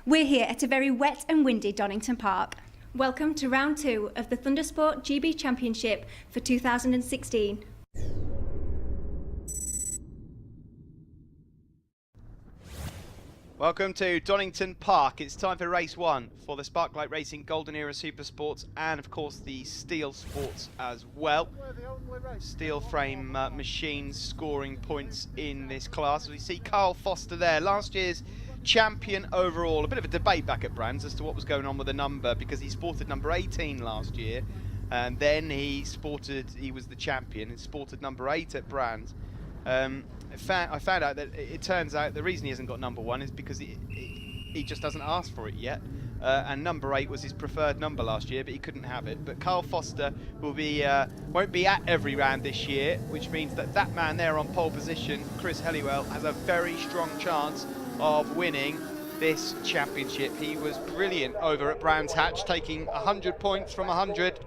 We're here at a very wet and windy Donington Park. Welcome to round 2 of the THundersport GB Championship for 2016. Welcome to Donington Park. It's time for race 1 for the Sparklight Racing Golden Era Supersports and of course the Steelsports as well. Steel frame machines scoring points in this class. We see Carl Foster there, last year's champion overall. A bit of a debate back at Brands as to what was going on with the number, because he sported number 18 last year and then he was the champion and sported number 8 at Brands. I found out that it turns out the reason he hasn't got number 1 is because he just hasn't asked for it yet. And number 8 was his preferred number last year, but he couldn't have it. But Carl Foster won't be at every round this year, which means that man there on pole position, Chris Helliwell, has a very strong chance of winning this championship. He was brilliant over at Brands Hatch, taking 100 points from 100.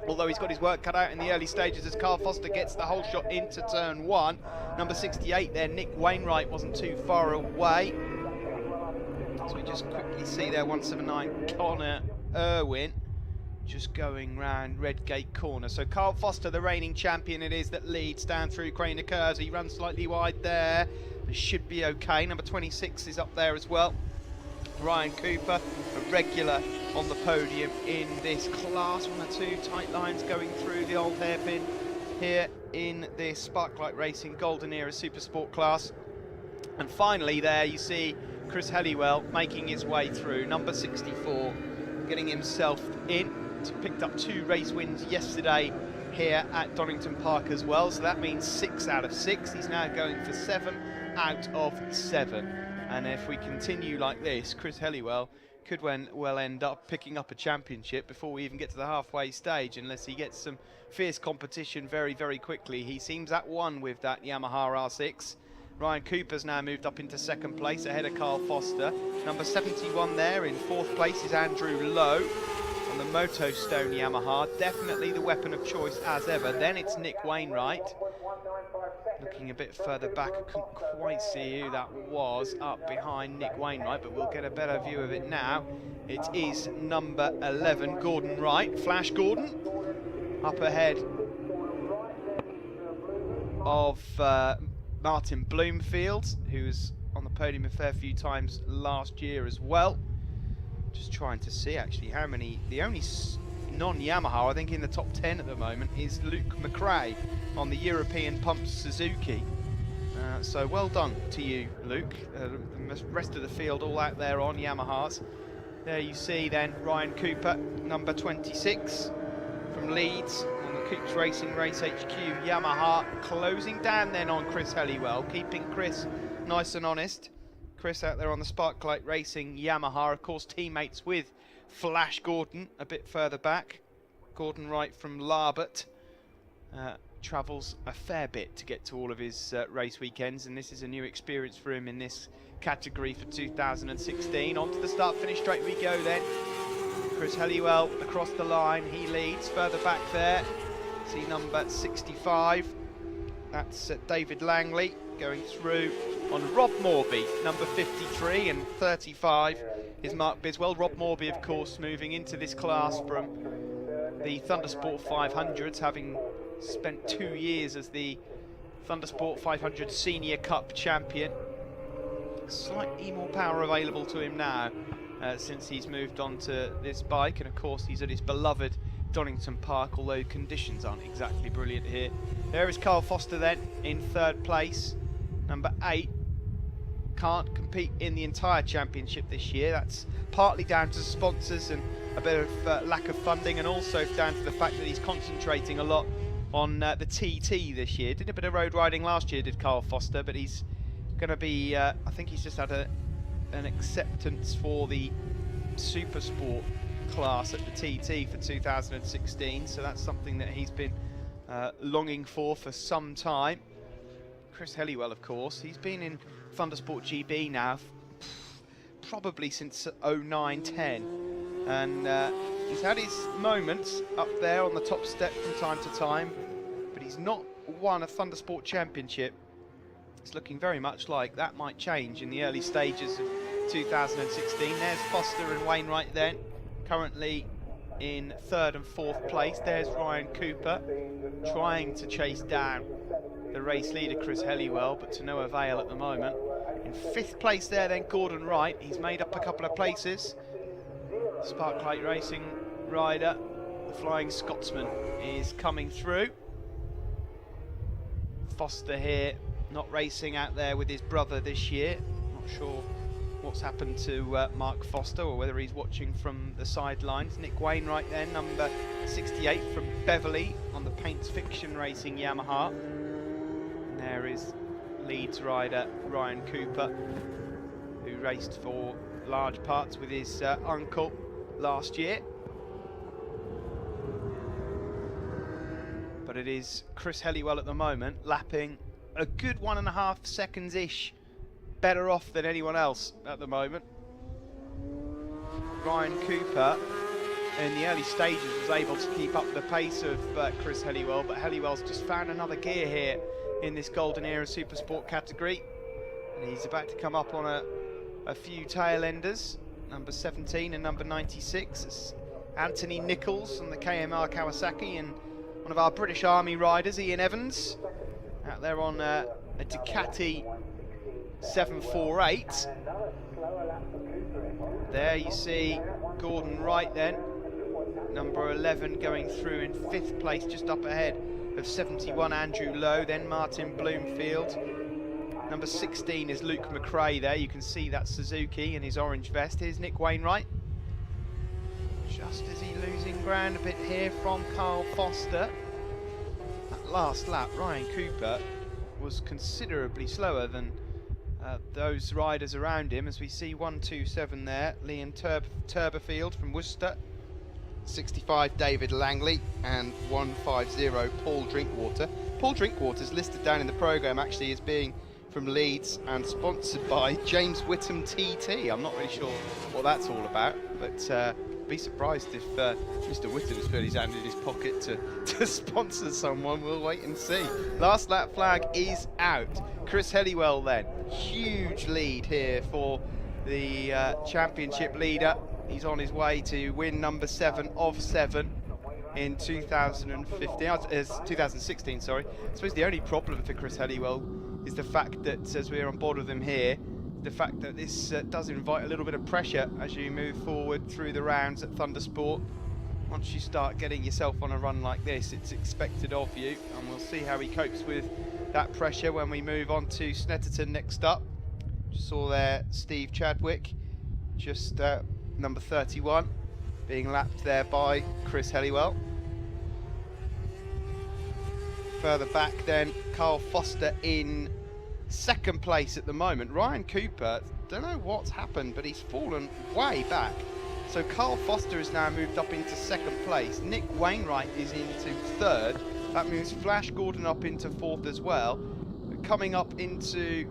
Although he's got his work cut out in the early stages as Carl Foster gets the whole shot into turn 1. Number 68 there, Nick Wainwright, wasn't too far away. So we just quickly see there 179 Connor Irwin just going round Redgate corner. So Carl Foster, the reigning champion it is, that leads down through Craner Curves. He runs slightly wide there. It should be okay. Number 26 is up there as well. Ryan Cooper, a regular on the podium in this class. 1 or 2 tight lines going through the old hairpin here in this Sparklight Racing Golden Era Supersport class. And finally there you see Chris Helliwell making his way through, number 64, getting himself in. He picked up 2 race wins yesterday here at Donington Park as well, so that means 6 out of 6. He's now going for 7 out of 7. And if we continue like this, Chris Helliwell could well end up picking up a championship before we even get to the halfway stage, unless he gets some fierce competition very, very quickly. He seems at one with that Yamaha R6. Ryan Cooper's now moved up into 2nd place ahead of Carl Foster. Number 71 there in 4th place is Andrew Lowe on the Moto Stone Yamaha. Definitely the weapon of choice as ever. Then it's Nick Wainwright. Looking a bit further back, I couldn't quite see who that was up behind Nick Wainwright, but we'll get a better view of it now. It is number 11, Gordon Wright, Flash Gordon, up ahead of Martin Bloomfield, who was on the podium a fair few times last year as well. Just trying to see actually how many, the only non-Yamaha I think in the top 10 at the moment is Luke McRae on the European Pump Suzuki. So well done to you, Luke. The rest of the field all out there on Yamahas. There you see then Ryan Cooper, number 26 from Leeds on the Coops Racing Race HQ Yamaha, closing down then on Chris Helliwell, keeping Chris nice and honest. Chris out there on the Sparklight Racing Yamaha, of course teammates with Flash Gordon a bit further back. Gordon Wright from Larbert travels a fair bit to get to all of his race weekends, and this is a new experience for him in this category for 2016. On to the start-finish straight we go then. Chris Helliwell across the line, he leads. Further back there, see number 65. That's David Langley going through on Rob Morby, number 53, and 35 is Mark Biswell. Rob Morby, of course, moving into this class from the THundersport 500s, having spent 2 years as the THundersport 500 Senior Cup champion. Slightly more power available to him now since he's moved on to this bike, and of course he's at his beloved Donington Park, although conditions aren't exactly brilliant here. There is Carl Foster then in 3rd place, number 8. Can't compete in the entire championship this year. That's partly down to sponsors and a bit of lack of funding, and also down to the fact that he's concentrating a lot on the TT this year. Did a bit of road riding last year, did Carl Foster, but he's going to be, I think he's just had an acceptance for the Supersport class at the TT for 2016, so that's something that he's been longing for some time. Chris Helliwell, of course, he's been in THundersport GB now probably since 09-10, and he's had his moments up there on the top step from time to time, but he's not won a THundersport championship. It's looking very much like that might change in the early stages of 2016. There's Foster and Wainwright then, currently in 3rd and 4th place. There's Ryan Cooper trying to chase down the race leader Chris Helliwell, but to no avail at the moment. In 5th place there then Gordon Wright. He's made up a couple of places. Sparklight Racing rider, the Flying Scotsman, is coming through. Foster here, not racing out there with his brother this year. Not sure what's happened to Mark Foster, or whether he's watching from the sidelines. Nick Wainwright then, number 68 from Beverley on the Paints Fiction Racing Yamaha. And there is Leeds rider Ryan Cooper, who raced for large parts with his uncle last year. But it is Chris Helliwell at the moment, lapping a good 1.5 seconds-ish better off than anyone else at the moment. Ryan Cooper in the early stages was able to keep up the pace of Chris Helliwell, but Helliwell's just found another gear here in this Golden Era Supersport category, and he's about to come up on a few tail enders, number 17 and number 96. It's Anthony Nichols on the KMR Kawasaki, and one of our British Army riders, Ian Evans, out there on a Ducati 748. There you see Gordon Wright then, number 11, going through in 5th place, just up ahead of 71 Andrew Lowe, then Martin Bloomfield. Number 16 is Luke McRae there. You can see that Suzuki in his orange vest. Here's Nick Wainwright. Just as he's losing ground a bit here from Carl Foster. That last lap, Ryan Cooper was considerably slower than those riders around him, as we see 127 there, Liam Turberfield from Worcester, 65 David Langley, and 150 Paul Drinkwater. Paul Drinkwater's listed down in the programme actually as being from Leeds and sponsored by James Whittam TT. I'm not really sure what that's all about, but be surprised if Mr. Whittam's put his hand in his pocket to sponsor someone. We'll wait and see. Last lap flag is out. Chris Helliwell then, huge lead here for the championship leader. He's on his way to win number 7 of 7 in 2016, sorry. I suppose the only problem for Chris Helliwell is the fact that, as we're on board with him here, the fact that this does invite a little bit of pressure as you move forward through the rounds at Thundersport. Once you start getting yourself on a run like this, it's expected of you, and we'll see how he copes with that pressure when we move on to Snetterton next up. Just saw there Steve Chadwick, just number 31, being lapped there by Chris Helliwell. Further back then, Carl Foster in 2nd place at the moment. Ryan Cooper, don't know what's happened, but he's fallen way back. So Carl Foster has now moved up into 2nd place. Nick Wainwright is into 3rd. That moves Flash Gordon up into 4th as well. Coming up into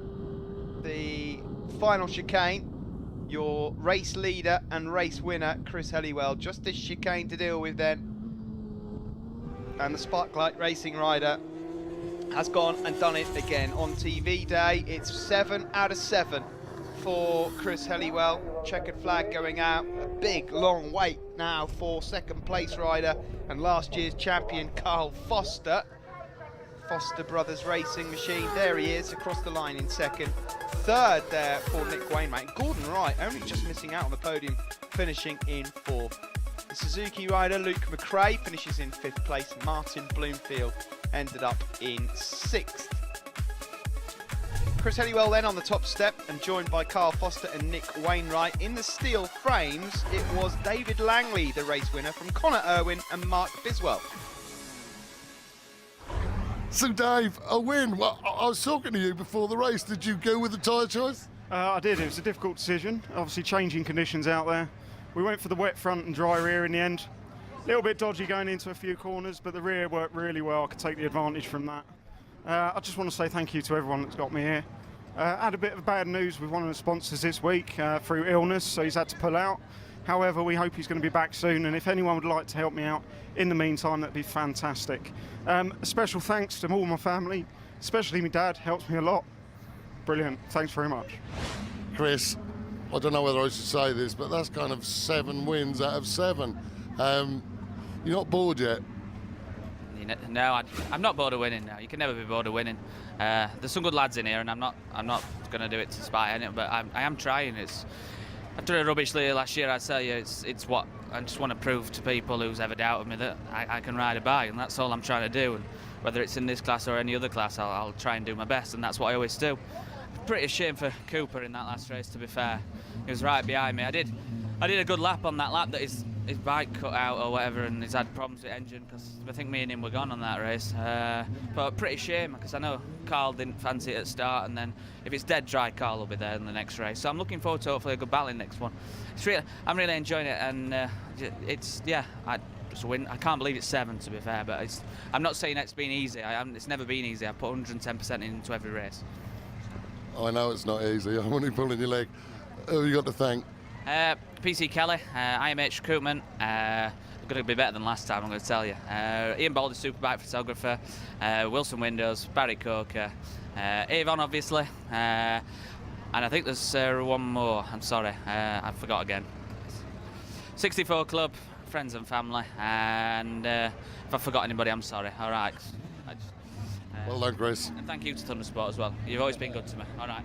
the final chicane, your race leader and race winner, Chris Helliwell. Just this chicane to deal with then. And the Sparklight Racing rider has gone and done it again on TV day. It's 7 out of 7 for Chris Helliwell. Checkered flag going out. A big long wait now for 2nd place rider and last year's champion Carl Foster. Foster Brothers Racing Machine, there he is across the line in 2nd. 3rd there for Nick Wainwright. Gordon Wright only just missing out on the podium, finishing in 4th. The Suzuki rider Luke McRae finishes in 5th place. Martin Bloomfield ended up in 6th. Chris Helliwell then on the top step and joined by Carl Foster and Nick Wainwright. In the steel frames, it was David Langley, the race winner, from Connor Irwin and Mark Biswell. So Dave, a win. Well, I was talking to you before the race. Did you go with the tyre choice? I did. It was a difficult decision. Obviously changing conditions out there. We went for the wet front and dry rear in the end. A little bit dodgy going into a few corners, but the rear worked really well. I could take the advantage from that. I just want to say thank you to everyone that's got me here. I had a bit of bad news with one of the sponsors this week through illness, so he's had to pull out. However, we hope he's going to be back soon, and if anyone would like to help me out in the meantime, that'd be fantastic. A special thanks to all my family, especially my dad, helps me a lot. Brilliant, thanks very much. Chris, I don't know whether I should say this, but that's kind of 7 wins out of 7. You're not bored yet? No, I'm not bored of winning. No, you can never be bored of winning. There's some good lads in here, and I'm not going to do it to spite anyone, but I am trying. After a rubbish last year, I tell you, it's what I just want to prove to people who's ever doubted me that I can ride a bike, and that's all I'm trying to do. And whether it's in this class or any other class, I'll try and do my best, and that's what I always do. Pretty ashamed for Cooper in that last race, to be fair. He was right behind me. I did a good lap on that lap that his bike cut out or whatever, and he's had problems with engine, because I think me and him were gone on that race. But pretty shame, because I know Carl didn't fancy it at the start, and then if it's dead dry, Carl will be there in the next race. So I'm looking forward to hopefully a good battle in the next one. I'm really enjoying it, and I just win. I can't believe it's 7, to be fair, but I'm not saying it's been easy. It's never been easy. I put 110% into every race. I know it's not easy. I'm only pulling your leg. Who have you got to thank? PC Kelly, IMH Recruitment. We're going to be better than last time, I'm going to tell you. Ian Baldy, Superbike photographer. Wilson Windows, Barry Coker. Avon, obviously. And I think there's one more. I'm sorry, I forgot again. 64 Club, friends and family. And if I forgot anybody, I'm sorry. All right. Well done, Chris. And thank you to THundersport as well. You've always been good to me. All right.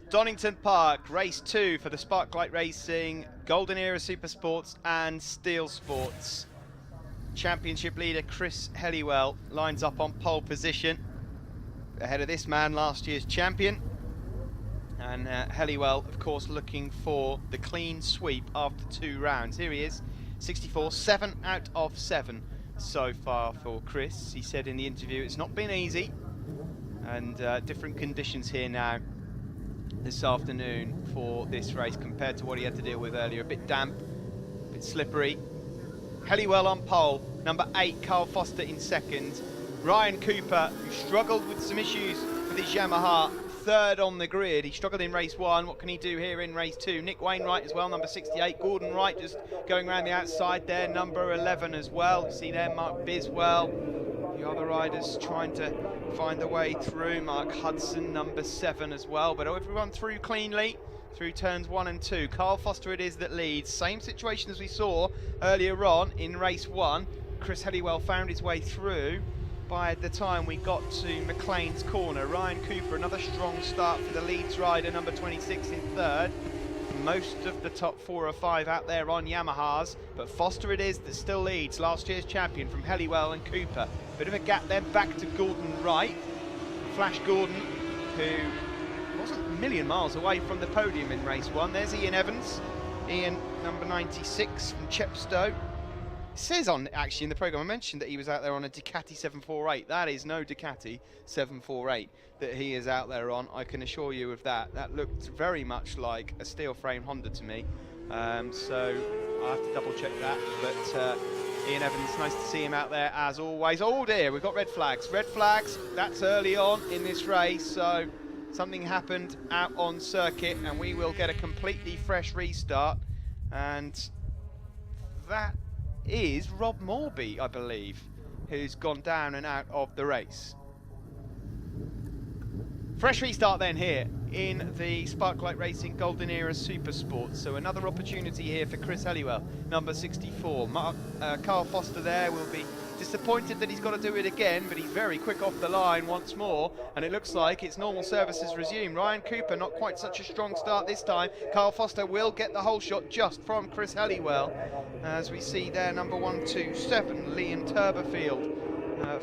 Donington Park, race 2 for the Sparklight Racing, Golden Era Supersports and Steelsports. Championship leader Chris Helliwell lines up on pole position ahead of this man, last year's champion. And Helliwell, of course, looking for the clean sweep after 2 rounds. Here he is, 64, 7 out of 7 so far for Chris. He said in the interview it's not been easy, and different conditions here now this afternoon for this race compared to what he had to deal with earlier. A bit damp, a bit slippery. Helliwell on pole, number 8 Carl Foster in second. Ryan Cooper, who struggled with some issues with his Yamaha, 3rd on the grid. He struggled in race 1. What can he do here in race 2? Nick Wainwright as well, number 68. Gordon Wright just going around the outside there, number 11 as well. You see there Mark Biswell. The other riders trying to find their way through. Mark Hudson, number 7 as well. But everyone through cleanly through turns 1 and 2. Carl Foster it is that leads. Same situation as we saw earlier on in race 1. Chris Helliwell found his way through by the time we got to McLean's corner. Ryan Cooper, another strong start for the Leeds rider, number 26 in 3rd. Most of the top 4 or 5 out there on Yamahas, but Foster it is that still leads, last year's champion from Helliwell and Cooper. Bit of a gap then back to Gordon Wright. Flash Gordon, who wasn't a million miles away from the podium in race 1. There's Ian Evans, Ian number 96 from Chepstow. It says actually in the programme, I mentioned that he was out there on a Ducati 748. That is no Ducati 748 that he is out there on, I can assure you of that. That looked very much like a steel frame Honda to me. So I'll have to double check that. But Ian Evans, nice to see him out there as always. Oh dear, we've got red flags. Red flags, that's early on in this race. So something happened out on circuit and we will get a completely fresh restart. And that is Rob Morby, I believe, who's gone down and out of the race. Fresh restart then here in the Sparklight Racing Golden Era Supersport. So another opportunity here for Chris Helliwell, number 64. Carl Foster there will be disappointed that he's got to do it again, but he's very quick off the line once more, and it looks like it's normal services resumed. Ryan Cooper, not quite such a strong start this time. Carl Foster will get the whole shot just from Chris Helliwell. As we see there, number 127, Liam Turberfield,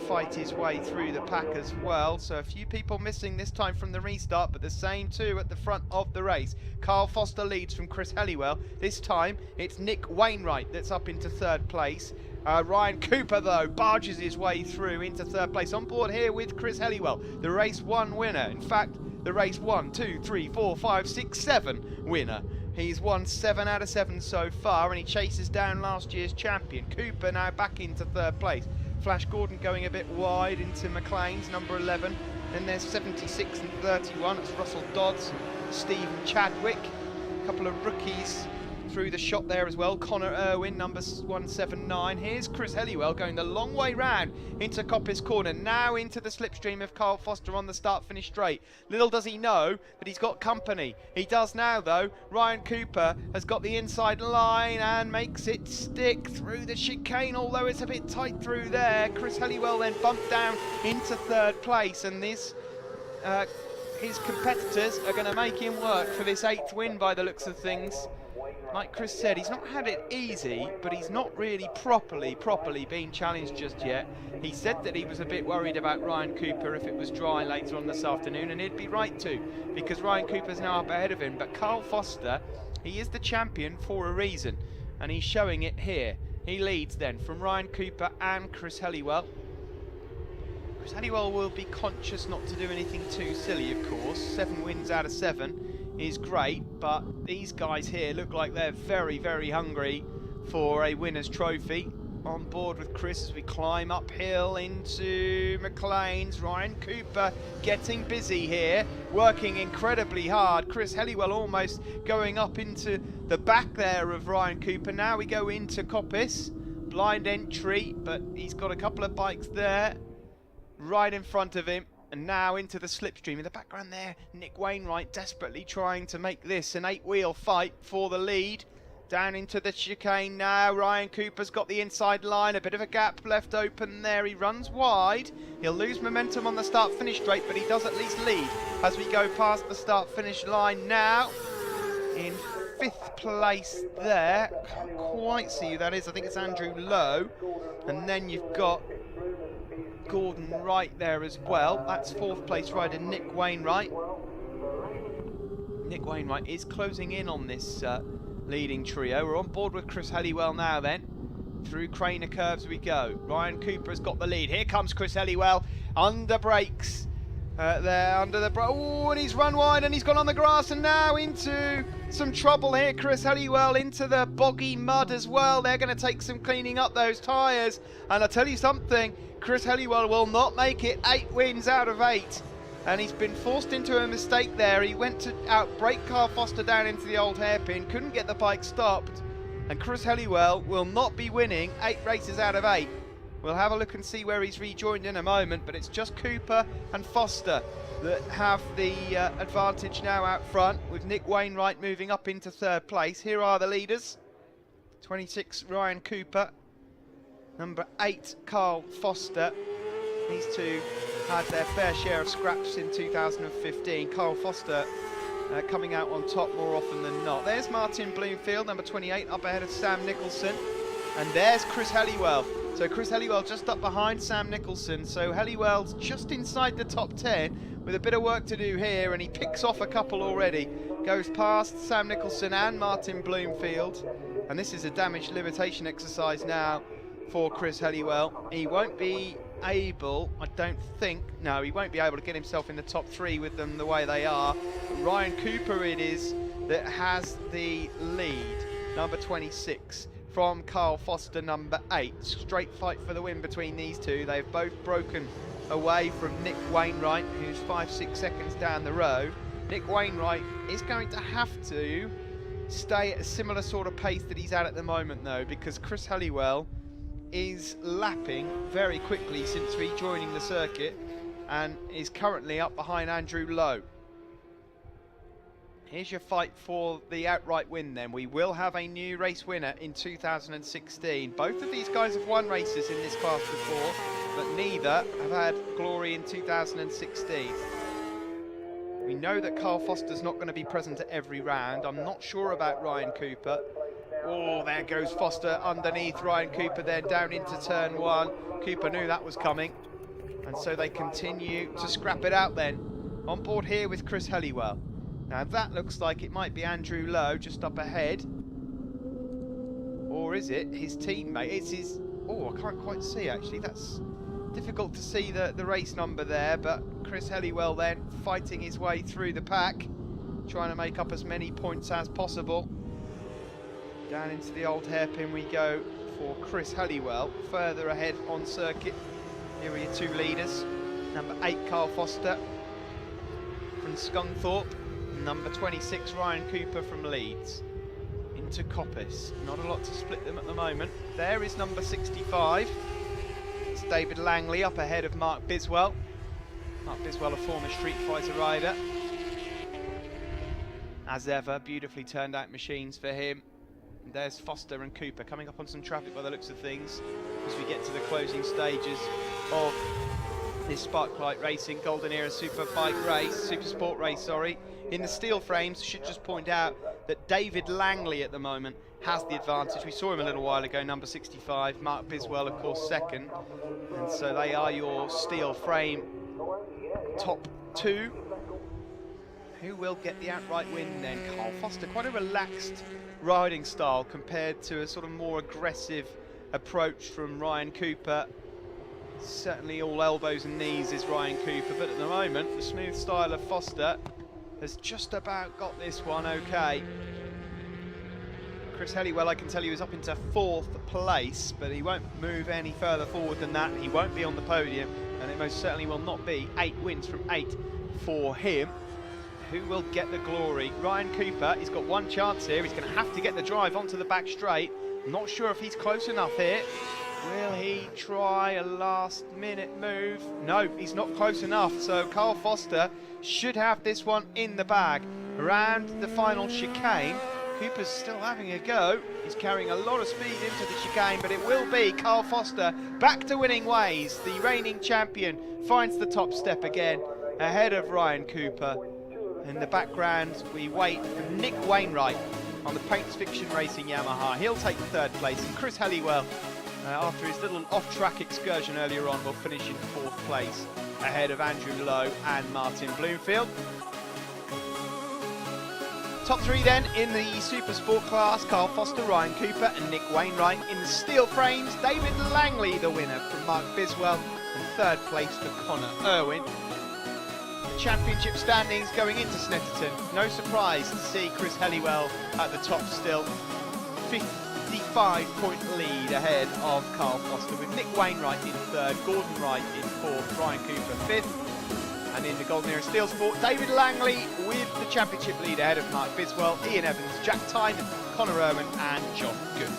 fight his way through the pack as well. So a few people missing this time from the restart, but the same 2 at the front of the race. Carl Foster leads from Chris Helliwell. This time it's Nick Wainwright that's up into 3rd place. Ryan Cooper, though, barges his way through into third place. On board here with Chris Helliwell, the race 1 winner. In fact, the race 1, 2, 3, 4, 5, 6, 7 winner. He's won 7 out of 7 so far, and he chases down last year's champion. Cooper now back into third place. Flash Gordon going a bit wide into McLean's, number 11. Then there's 76 and 31. It's Russell Dodds, Stephen Chadwick. A couple of rookies through the shot there as well. Connor Irwin, number 179. Here's Chris Helliwell going the long way round into Coppice Corner. Now into the slipstream of Carl Foster on the start-finish straight. Little does he know that he's got company. He does now, though. Ryan Cooper has got the inside line and makes it stick through the chicane, although it's a bit tight through there. Chris Helliwell then bumped down into third place, and this his competitors are going to make him work for this 8th win by the looks of things. Like Chris said, he's not had it easy, but he's not really properly been challenged just yet. He said that he was a bit worried about Ryan Cooper if it was dry later on this afternoon, and he'd be right to, because Ryan Cooper's now up ahead of him. But Carl Foster, he is the champion for a reason, and he's showing it here. He leads then from Ryan Cooper and Chris Helliwell. Chris Helliwell will be conscious not to do anything too silly, of course. 7 wins out of 7 is great, but these guys here look like they're very hungry for a winner's trophy. On board with Chris as we climb uphill into McLean's. Ryan Cooper getting busy here, working incredibly hard. Chris Helliwell almost going up into the back there of Ryan Cooper. Now we go into Coppice, blind entry, but he's got a couple of bikes there right in front of him. And now into the slipstream. In the background there, Nick Wainwright desperately trying to make this an 8-wheel fight for the lead. Down into the chicane now. Ryan Cooper's got the inside line. A bit of a gap left open there. He runs wide. He'll lose momentum on the start-finish straight, but he does at least lead as we go past the start-finish line now. In 5th place there. Can't quite see who that is. I think it's Andrew Lowe. And then you've got Gordon right there as well. That's 4th place rider Nick Wainwright. Nick Wainwright is closing in on this leading trio. We're on board with Chris Helliwell now then. Through Craner curves we go. Ryan Cooper has got the lead. Here comes Chris Helliwell under brakes. There under the oh, and he's run wide and he's gone on the grass, and now into some trouble here. Chris Helliwell into the boggy mud as well. They're going to take some cleaning up those tyres, and I'll tell you something, Chris Helliwell will not make it 8 wins out of 8, and he's been forced into a mistake there. He went to outbrake Carl Foster down into the old hairpin, couldn't get the bike stopped, and Chris Helliwell will not be winning 8 races out of 8. We'll have a look and see where he's rejoined in a moment, but it's just Cooper and Foster that have the advantage now out front, with Nick Wainwright moving up into 3rd place. Here are the leaders. 26 Ryan Cooper, number 8 Carl Foster. These two had their fair share of scraps in 2015. Carl Foster coming out on top more often than not. There's Martin Bloomfield, number 28, up ahead of Sam Nicholson. And there's Chris Helliwell. So Chris Helliwell just up behind Sam Nicholson. So Helliwell's just inside the top 10 with a bit of work to do here, and he picks off a couple already. Goes past Sam Nicholson and Martin Bloomfield. And this is a damage limitation exercise now for Chris Helliwell. He won't be able, I don't think, no, he won't be able to get himself in the top 3 with them the way they are. Ryan Cooper it is that has the lead, number 26. From Carl Foster, number 8. Straight fight for the win between these two. They've both broken away from Nick Wainwright, who's 5-6 seconds down the road. Nick Wainwright is going to have to stay at a similar sort of pace that he's at the moment, though, because Chris Helliwell is lapping very quickly since rejoining the circuit and is currently up behind Andrew Lowe. Here's your fight for the outright win then. We will have a new race winner in 2016. Both of these guys have won races in this class before, but neither have had glory in 2016. We know that Carl Foster's not going to be present at every round. I'm not sure about Ryan Cooper. Oh, there goes Foster underneath Ryan Cooper, then down into turn 1. Cooper knew that was coming, and so they continue to scrap it out then. On board here with Chris Helliwell. Now that looks like it might be Andrew Lowe just up ahead. Or is it his teammate? It's his Oh, I can't quite see actually. That's difficult to see the race number there, but Chris Helliwell then fighting his way through the pack, trying to make up as many points as possible. Down into the old hairpin we go for Chris Helliwell, further ahead on circuit. Here are your two leaders. Number 8, Carl Foster from Scunthorpe. Number 26, Ryan Cooper from Leeds. Into Coppice. Not a lot to split them at the moment. There is number 65. It's David Langley up ahead of Mark Biswell. Mark Biswell, a former Street Fighter rider. As ever, beautifully turned out machines for him. And there's Foster and Cooper coming up on some traffic by the looks of things as we get to the closing stages of this Sparklight Racing Golden Era Supersport race, sorry. In the steel frames, should just point out that David Langley at the moment has the advantage. We saw him a little while ago, number 65. Mark Biswell, of course, second. And so they are your steel frame top two. Who will get the outright win then? Carl Foster, quite a relaxed riding style compared to a sort of more aggressive approach from Ryan Cooper. Certainly all elbows and knees is Ryan Cooper, but at the moment the smooth style of Foster has just about got this one okay. Chris Helliwell, I can tell you, is up into 4th place, but he won't move any further forward than that. He won't be on the podium, and it most certainly will not be 8 wins from 8 for him. Who will get the glory? Ryan Cooper, he's got one chance here. He's going to have to get the drive onto the back straight. I'm not sure if he's close enough here. Will he try a last-minute move? No, he's not close enough. So Carl Foster should have this one in the bag. Around the final chicane, Cooper's still having a go. He's carrying a lot of speed into the chicane, but it will be Carl Foster back to winning ways. The reigning champion finds the top step again, ahead of Ryan Cooper. In the background, we wait for Nick Wainwright on the Paints Fiction Racing Yamaha. He'll take 3rd place, and Chris Helliwell, after his little off-track excursion earlier on, will finish in 4th place, ahead of Andrew Lowe and Martin Bloomfield. Top 3 then in the Supersport class: Carl Foster, Ryan Cooper and Nick Wainwright. In the steel frames, David Langley the winner from Mark Biswell, and 3rd place for Connor Irwin. Championship standings going into Snetterton. No surprise to see Chris Helliwell at the top still. 55-point lead ahead of Carl Foster, with Nick Wainwright in 3rd, Gordon Wright in 4th, Ryan Cooper 5th. And in the Golden Era Steelsport, David Langley with the championship lead ahead of Mark Biswell, Ian Evans, Jack Tynan, Connor Irwin and John Good.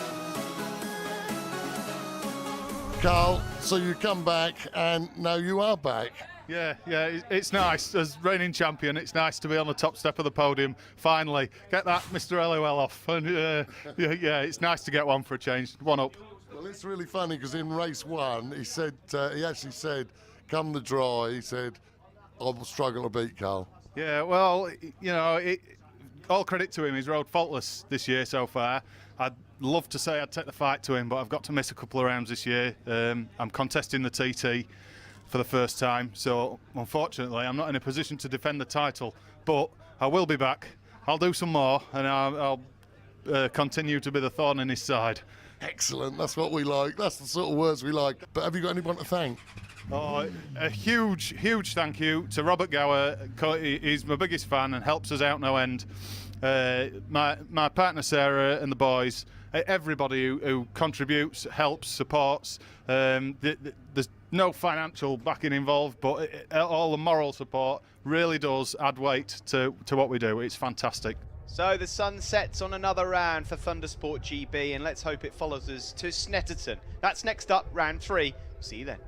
Carl, so you come back and now you are back. Yeah, it's nice. As reigning champion, it's nice to be on the top step of the podium, finally. Get that Mr. Helliwell off. And yeah, it's nice to get one for a change. One up. Well, it's really funny because in race 1, he said, he actually said, come the draw, he said, I'll struggle to beat Carl. Yeah, well, you know, all credit to him. He's rode faultless this year so far. I'd love to say I'd take the fight to him, but I've got to miss a couple of rounds this year. I'm contesting the TT for the first time, so unfortunately I'm not in a position to defend the title, but I will be back. I'll do some more, and I'll continue to be the thorn in his side. Excellent, that's what we like. That's the sort of words we like. But have you got anyone to thank? Oh, a huge thank you to Robert Gower. He's my biggest fan and helps us out no end. My partner Sarah and the boys, everybody who contributes, helps, supports. There's no financial backing involved, but all the moral support really does add weight to what we do. It's fantastic. So the sun sets on another round for Thundersport GB, and let's hope it follows us to Snetterton. That's next up, round 3. See you then.